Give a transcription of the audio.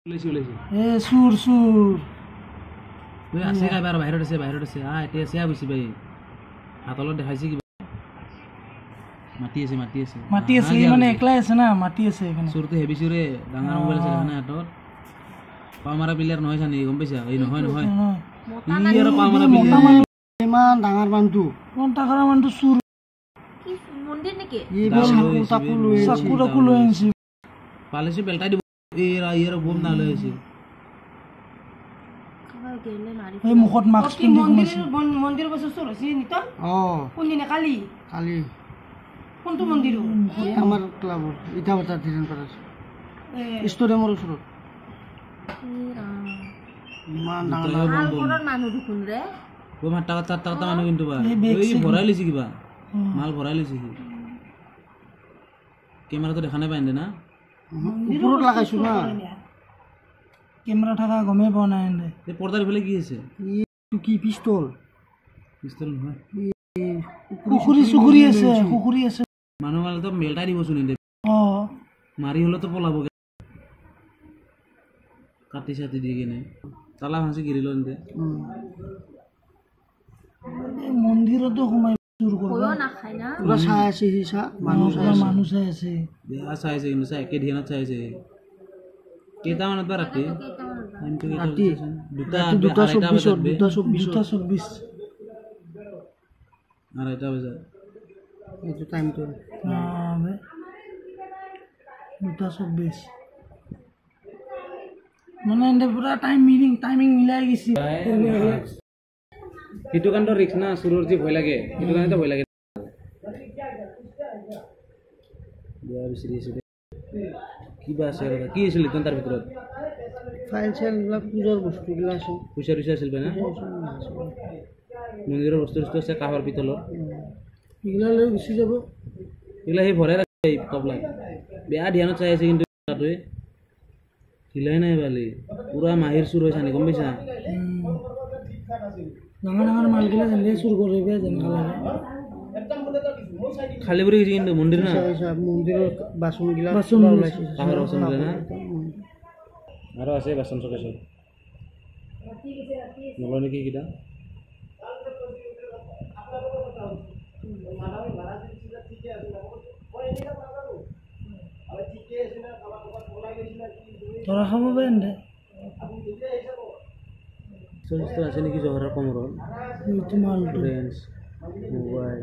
এ সুৰ সুৰ ওই আছে কাইবাৰ বাহিৰত আছে এতিয়া আছে বুঝি ভাই হাতলত দেখাইছে কি মাটি আছে মানে একলাই আছে না মাটি আছে এখানে সুরতে হেভি সুরে ডাঙৰ মোবাইল আছে না হাতত পামাৰা প্লেয়াৰ নহয় জানি গম পাইছা এই নহয় ই আৰু পামাৰা প্লেয়াৰ ইমান ডাঙৰ মানটো কোন ডাঙৰ মানটো সুৰ কি মন্দিৰ নেকি এই সাকুৰাকু লৈ আনিছে পালেছে বেলটা দিব ইয়াৰ বম না লৈ আছে এই মুখত মাস্ক পিন্ধি মন্দিৰ বছৰ চুৰ হৈছে নিত কোনদিনা কালি কোনটো মন্দিৰ আমাৰ ক্লাবৰ ইটাবাটা ধিৰণ কৰা ষ্টেডিয়ামৰ ওচৰত ইমান ডাঙৰ মানুহ দেখোন ৰে ও মাৰ টাকা মানুহ কিন্তু বা এই ভৰাই লৈছে কিবা মাল ভৰাই লৈছে কি কেমেৰাটো দেখা নাই পাইন্দে না ওপৰত লাগাইছো না কেমেৰা থাকা গমে পোৱা নাই এনে এই পৰ্দাৰ ইফালে কি আছে এইটো কি পিস্তল নহয় কুকুৰি আছে মানুহ মাল তো মেলটাই দিবচোন এনে মাৰি হলেতো পলাব কাটি চাটি দি কিনে তালা ভাঙি গিৰিল এনে মন্দিৰতো সোমাই চুৰ কৰিব নাখায় না পুৰা চাই আছে সি মানুহ চাই আছে বেয়া চাইছে কিন্তু চাই একে ধ্যানত চাইছে কেইটামানত বা ৰাতি দুটা 24 আঢ়ৈটা বজাত এইটো টাইমটো 2:24 মানে এনে পুৰা টাইমিং মিলাই গৈছে সেইটো কাৰণে ৰিক্স না চুৰৰ যে ভয় লাগে সেইটো কাৰণে ভয় লাগে বেয়া বিচাৰি আছে কিবা আছে কি আছিল তাৰ ভিতৰত ফাইল চাইলবিলাক পূজাৰ বস্তুবিলাক আছে পইচা আছিল না মন্দিৰৰ বস্তু আছে কাঁহৰ পিতলৰ এইগিলা লৈ গুচি যাব এইগিলা সেই ভৰাই ৰাখে তবলাত বেয়া ধ্যানত চাই আছে কিন্তু তাতোৱে হিলাই নাই বালি পুৰা মাহিৰ চুৰ হৈছে গম পাইছা ডাঙৰ মালগিলা যেনে চুৰ কৰিব যেনেকা লাগে খালি কৰি গৈছে কিন্তু মন্দিৰ না মন্দিৰৰ বাচনগিলা কাঁহৰ বাচনগিলা না আৰু আছে বাচন চকে চব নলয় নেকি কিটা ধৰা খাব পাৰে এনে আছে নেকি জহৰৰ কমৰত মোবাইল